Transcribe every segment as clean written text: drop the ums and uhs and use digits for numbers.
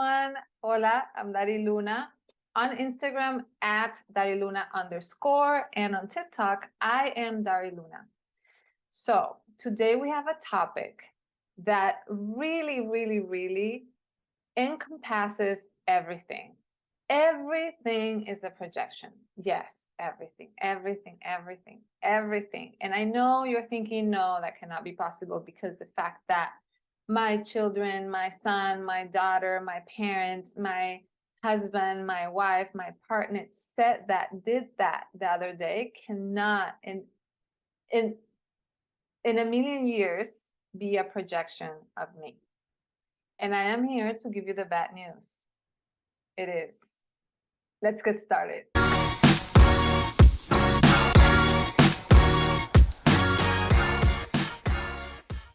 everyone. Hola, I'm Dari Luna. On Instagram at DariLuna_, and on TikTok, I am Dari Luna. So today we have a topic that really encompasses everything. Everything is a projection. Yes, everything. And I know you're thinking, no, that cannot be possible, because the fact that my children, my son, my daughter, my parents, my husband, my wife, my partner said that, did that the other day, cannot in a million years be a projection of me. And I am here to give you the bad news. It is. Let's get started.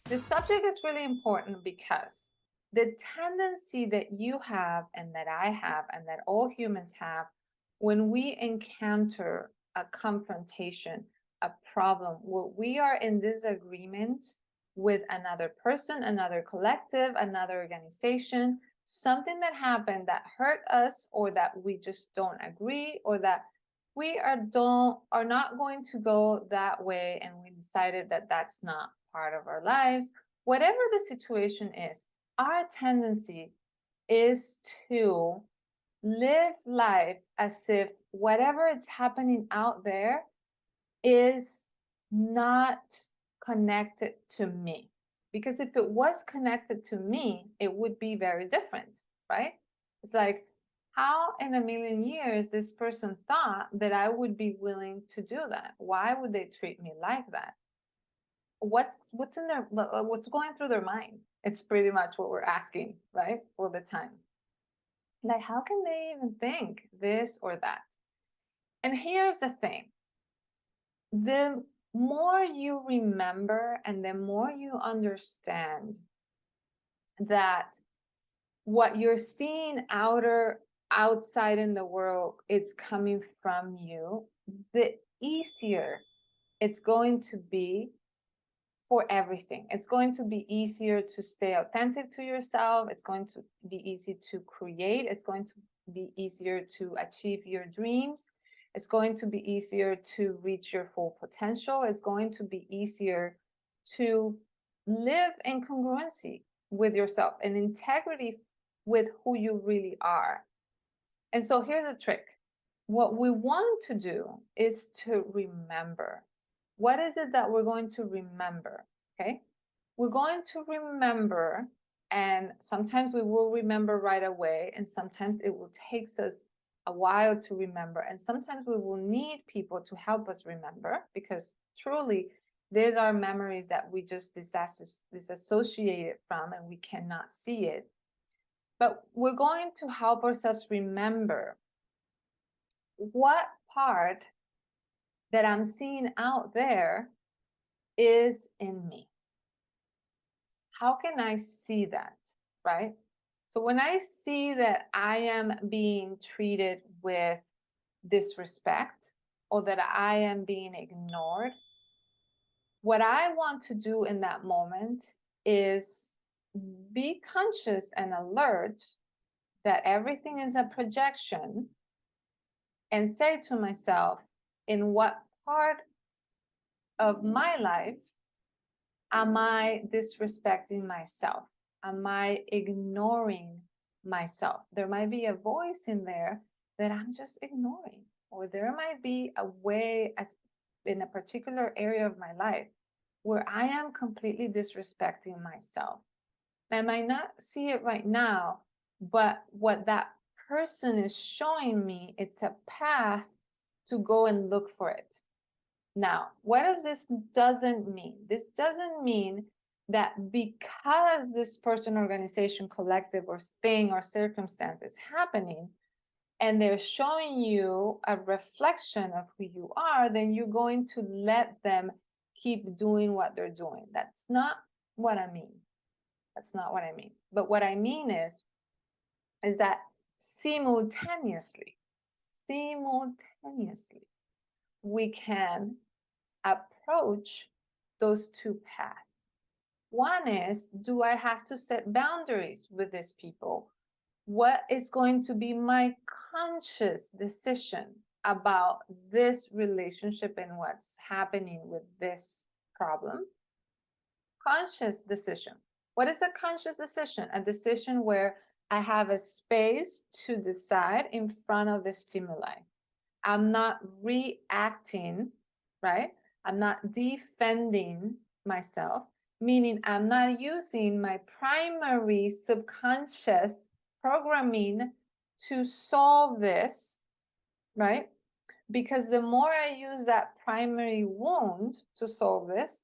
This subject is really important because the tendency that you have and that I have and that all humans have when we encounter a confrontation, a problem, where we are in disagreement with another person, another collective, another organization, something that happened that hurt us, or that we just don't agree, or that we are not going to go that way, and we decided that that's not part of our lives. Whatever the situation is, our tendency is to live life as if whatever is happening out there is not connected to me. Because if it was connected to me, it would be very different, right? It's like, how in a million years this person thought that I would be willing to do that? Why would they treat me like that? What's in their, what's going through their mind? It's pretty much what we're asking, right? All the time. Like, how can they even think this or that? And here's the thing. The more you remember and the more you understand that what you're seeing outside in the world, it's coming from you, the easier it's going to be for everything. It's going to be easier to stay authentic to yourself. It's going to be easy to create. It's going to be easier to achieve your dreams. It's going to be easier to reach your full potential. It's going to be easier to live in congruency with yourself and integrity with who you really are. And so here's a trick. What we want to do is to remember. What is it that we're going to remember? Okay, we're going to remember, and sometimes we will remember right away, and sometimes it will take us a while to remember, and sometimes we will need people to help us remember, because truly these are memories that we just disassociated from, and we cannot see it. But we're going to help ourselves remember what part that I'm seeing out there is in me. How can I see that, right? So when I see that I am being treated with disrespect, or that I am being ignored, what I want to do in that moment is be conscious and alert that everything is a projection, and say to myself, in what part of my life am I disrespecting myself? Am I ignoring myself? There might be a voice in there that I'm just ignoring, or there might be a way, as in a particular area of my life, where I am completely disrespecting myself. I might not see it right now, but what that person is showing me, it's a path to go and look for it. Now, what does this doesn't mean? This doesn't mean that because this person, organization, collective, or thing or circumstance is happening, and they're showing you a reflection of who you are, then you're going to let them keep doing what they're doing. That's not what I mean. That's not what I mean. But what I mean is that simultaneously, we can approach those two paths. One is, do I have to set boundaries with these people? what is going to be my conscious decision about this relationship and what's happening with this problem? Conscious decision. What is a conscious decision? A decision where I have a space to decide in front of the stimuli. I'm not reacting, right? I'm not defending myself, meaning I'm not using my primary subconscious programming to solve this, right? Because the more I use that primary wound to solve this,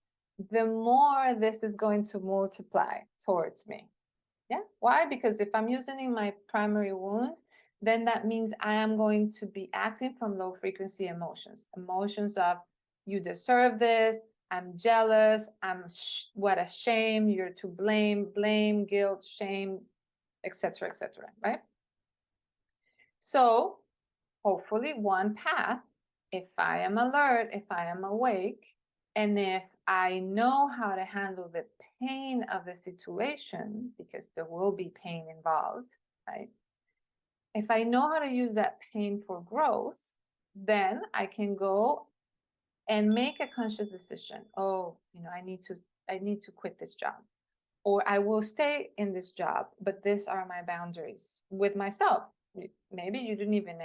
the more this is going to multiply towards me. Yeah. Why? Because if I'm using my primary wound, then that means I am going to be acting from low frequency emotions. Emotions of you deserve this, I'm jealous, what a shame, you're to blame, guilt, shame, etc., right? So hopefully one path, if I am alert, if I am awake, and if I know how to handle the pain of the situation, because there will be pain involved, right? If I know how to use that pain for growth, then I can go and make a conscious decision. Oh, I need to quit this job, or I will stay in this job, but these are my boundaries with myself. Maybe you didn't even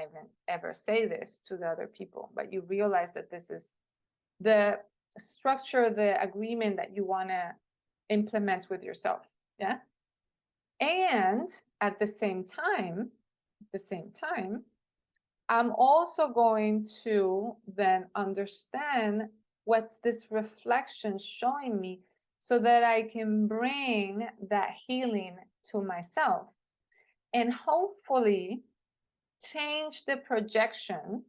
ever say this to the other people, but you realize that this is the structure, the agreement that you want to implement with yourself. Yeah. And at the same time, I'm also going to then understand what's this reflection showing me so that I can bring that healing to myself and hopefully change the projection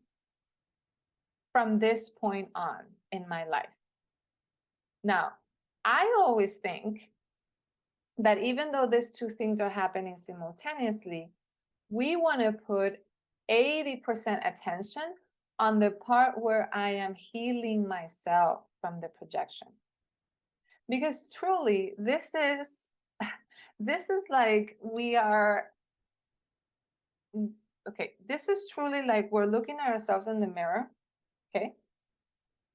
from this point on in my life. Now, I always think that even though these two things are happening simultaneously, we want to put 80% attention on the part where I am healing myself from the projection. Because truly, this is like we are, okay, this is truly like we're looking at ourselves in the mirror, okay?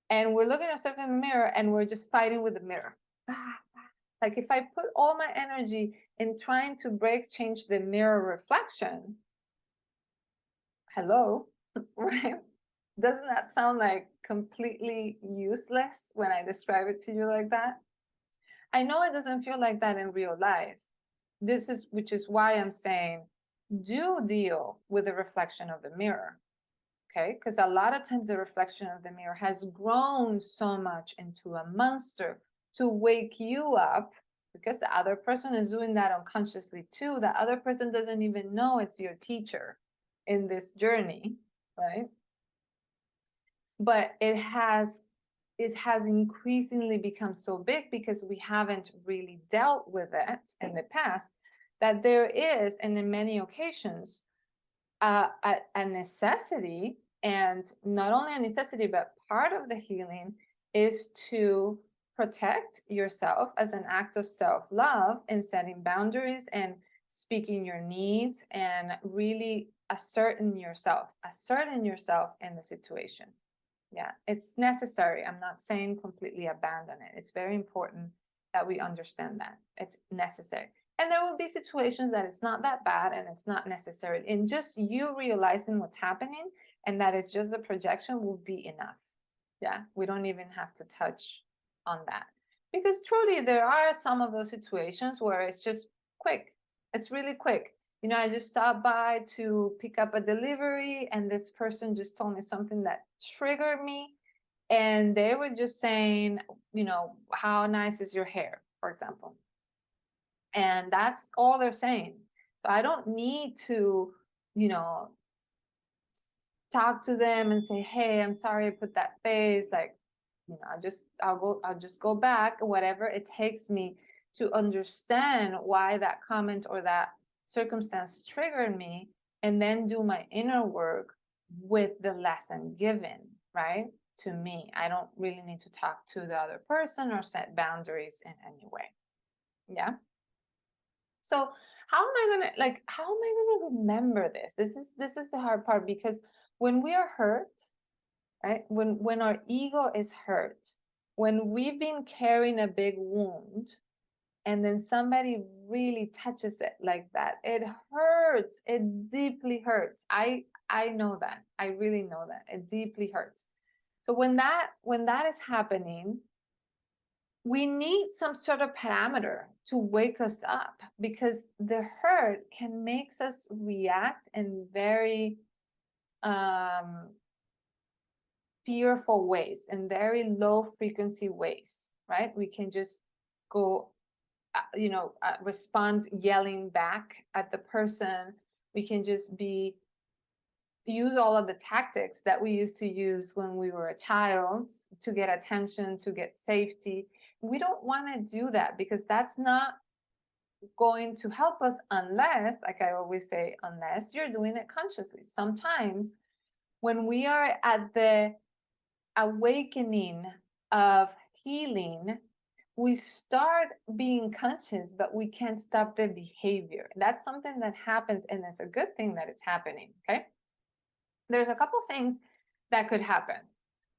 And we're looking at ourselves in the mirror and we're just fighting with the mirror. Like if I put all my energy in trying to change the mirror reflection, hello, right? Doesn't that sound like completely useless when I describe it to you like that? I know it doesn't feel like that in real life. Which is why I'm saying, do deal with the reflection of the mirror, okay? Because a lot of times the reflection of the mirror has grown so much into a monster to wake you up, because the other person is doing that unconsciously too. The other person doesn't even know it's your teacher in this journey, right? But it has increasingly become so big because we haven't really dealt with it in the past, that there is, and in many occasions, a necessity, and not only a necessity, but part of the healing is to protect yourself as an act of self-love and setting boundaries and speaking your needs and really asserting yourself in the situation. Yeah, it's necessary. I'm not saying completely abandon it. It's very important that we understand that it's necessary. And there will be situations that it's not that bad and it's not necessary. And just you realizing what's happening and that it's just a projection will be enough. Yeah, we don't even have to touch on that. Because truly, there are some of those situations where it's just quick. It's really quick. I just stopped by to pick up a delivery and this person just told me something that triggered me. And they were just saying, how nice is your hair, for example. And that's all they're saying. So I don't need to, talk to them and say, hey, I'm sorry I put that face. Like, I'll just go back, whatever it takes me to understand why that comment or that circumstance triggered me, and then do my inner work with the lesson given, right? To me, I don't really need to talk to the other person or set boundaries in any way. Yeah. So how am I gonna remember this? This is the hard part, because when we are hurt, right? When our ego is hurt, when we've been carrying a big wound, and then somebody really touches it like that, it hurts. It deeply hurts. I know that. I really know that. It deeply hurts. So when that is happening, we need some sort of parameter to wake us up, because the hurt can make us react in very fearful ways, in very low frequency ways, right? We can just go, respond yelling back at the person. We can just use all of the tactics that we used to use when we were a child to get attention, to get safety. We don't want to do that, because that's not going to help us, unless, like I always say, unless you're doing it consciously. Sometimes when we are at the awakening of healing, we start being conscious, but we can't stop the behavior. That's something that happens, and it's a good thing that it's happening. Okay. There's a couple things that could happen.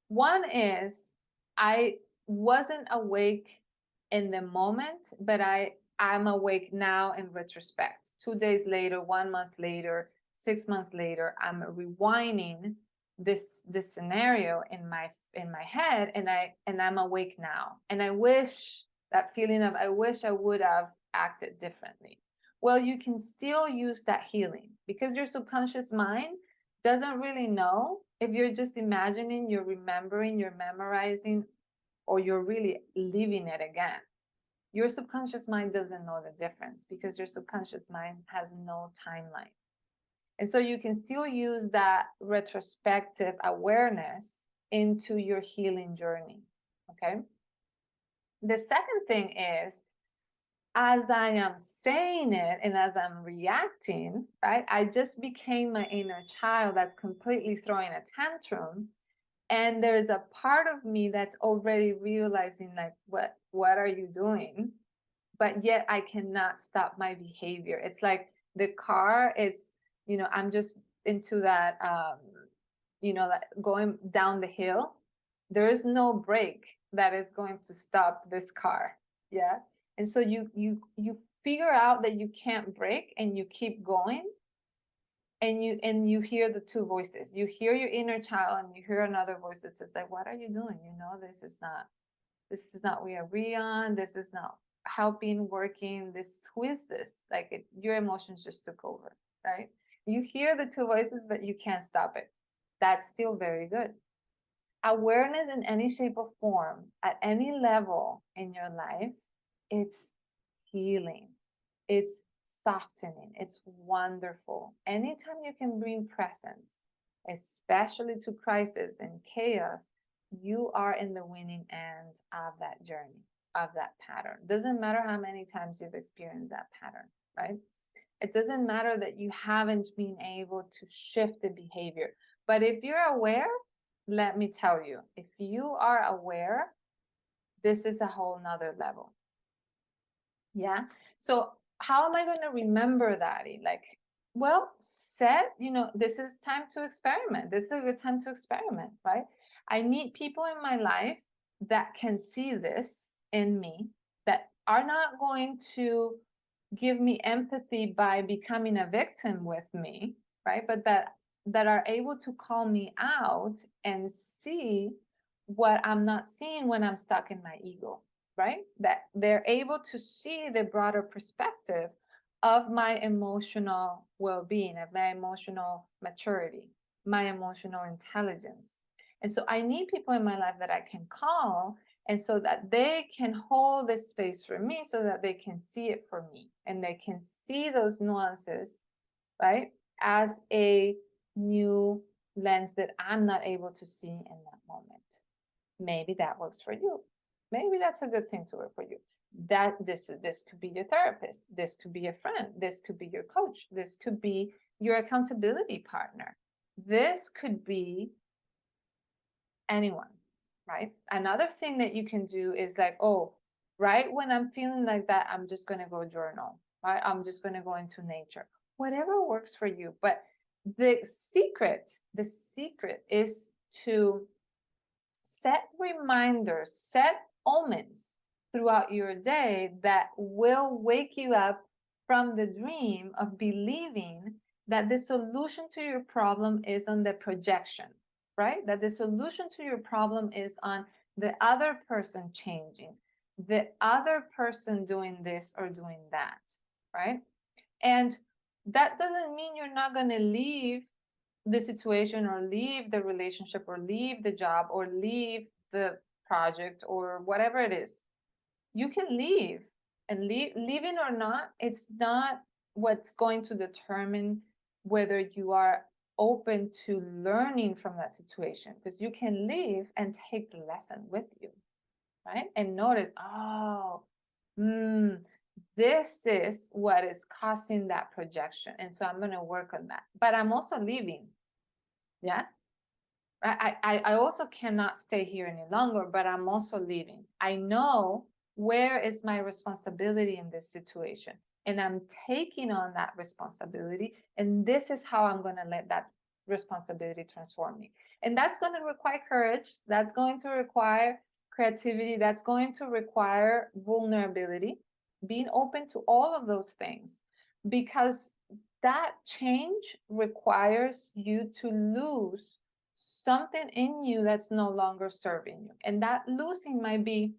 One is, I wasn't awake in the moment, but I'm awake now in retrospect. 2 days later, 1 month later, 6 months later, I'm rewinding this scenario in my head, and I'm awake now. And I wish, that feeling of I wish I would have acted differently. Well, you can still use that healing, because your subconscious mind doesn't really know if you're just imagining, you're remembering, you're memorizing, or you're really living it again. Your subconscious mind doesn't know the difference, because your subconscious mind has no timeline. And so you can still use that retrospective awareness into your healing journey. Okay. The second thing is, as I am saying it and as I'm reacting, right, I just became my inner child that's completely throwing a tantrum. And there's a part of me that's already realizing, like, what are you doing? But yet I cannot stop my behavior. It's like the car, I'm just into that, like going down the hill. There is no brake that is going to stop this car. Yeah. And so you figure out that you can't brake, and you keep going, and you hear the two voices. You hear your inner child, and you hear another voice that says, like, what are you doing? This is not what we agree on. This is not helping, working. Who is this? Like, your emotions just took over, right? You hear the two voices, but you can't stop it. That's still very good. Awareness in any shape or form, at any level in your life, it's healing. It's softening. It's wonderful. Anytime you can bring presence, especially to crisis and chaos, you are in the winning end of that journey, of that pattern. Doesn't matter how many times you've experienced that pattern, right? It doesn't matter that you haven't been able to shift the behavior. But if you're aware, let me tell you, if you are aware, this is a whole nother level. Yeah. So how am I going to remember that? Like, well, this is time to experiment. This is a good time to experiment, right? I need people in my life that can see this in me, that are not going to give me empathy by becoming a victim with me, right? But that are able to call me out and see what I'm not seeing when I'm stuck in my ego, right? That they're able to see the broader perspective of my emotional well-being, of my emotional maturity, my emotional intelligence. And so I need people in my life that I can call, and so that they can hold this space for me, so that they can see it for me, and they can see those nuances, right, as a new lens that I'm not able to see in that moment. Maybe that works for you. Maybe that's a good thing to work for you. That this could be your therapist. This could be a friend. This could be your coach. This could be your accountability partner. This could be anyone, right? Another thing that you can do is like, oh, right when I'm feeling like that, I'm just going to go journal, right? I'm just going to go into nature. Whatever works for you. But the secret is to set reminders, set omens throughout your day that will wake you up from the dream of believing that the solution to your problem is on the projection, right? That the solution to your problem is on the other person changing, the other person doing this or doing that, right? And that doesn't mean you're not going to leave the situation or leave the relationship or leave the job or leave the project or whatever it is. You can leave, and leaving or not, it's not what's going to determine whether you are open to learning from that situation, because you can leave and take the lesson with you, right? And notice, oh, this is what is causing that projection. And so I'm going to work on that. But I'm also leaving. Yeah. I also cannot stay here any longer, but I'm also leaving. I know where is my responsibility in this situation, and I'm taking on that responsibility. And this is how I'm going to let that responsibility transform me. And that's going to require courage. That's going to require creativity. That's going to require vulnerability, being open to all of those things, because that change requires you to lose something in you that's no longer serving you. And that losing might be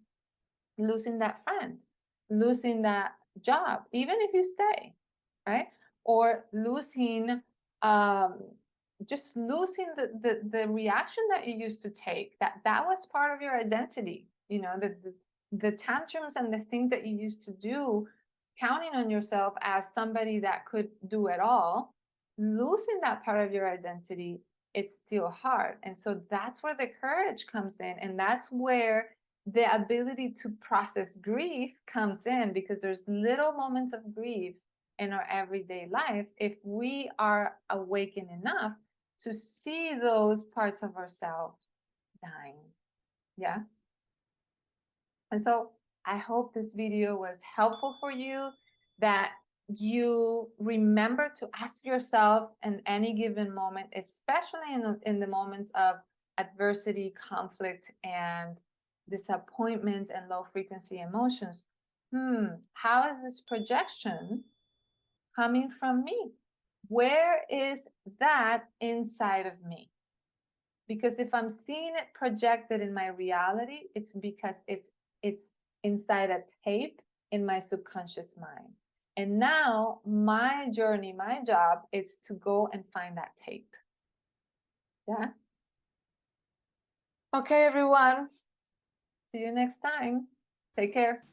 losing that friend, losing that job, even if you stay, right? Or losing, just losing the reaction that you used to take, that was part of your identity, you know, the tantrums and the things that you used to do, counting on yourself as somebody that could do it all. Losing that part of your identity, it's still hard. And so that's where the courage comes in, and that's where the ability to process grief comes in, because there's little moments of grief in our everyday life if we are awakened enough to see those parts of ourselves dying. Yeah. And so I hope this video was helpful for you, that you remember to ask yourself in any given moment, especially in the moments of adversity, conflict, and disappointment and low frequency emotions. How is this projection coming from me? Where is that inside of me? Because if I'm seeing it projected in my reality, it's because it's inside a tape in my subconscious mind. And now my journey, my job is to go and find that tape. Yeah. Okay, everyone. See you next time. Take care.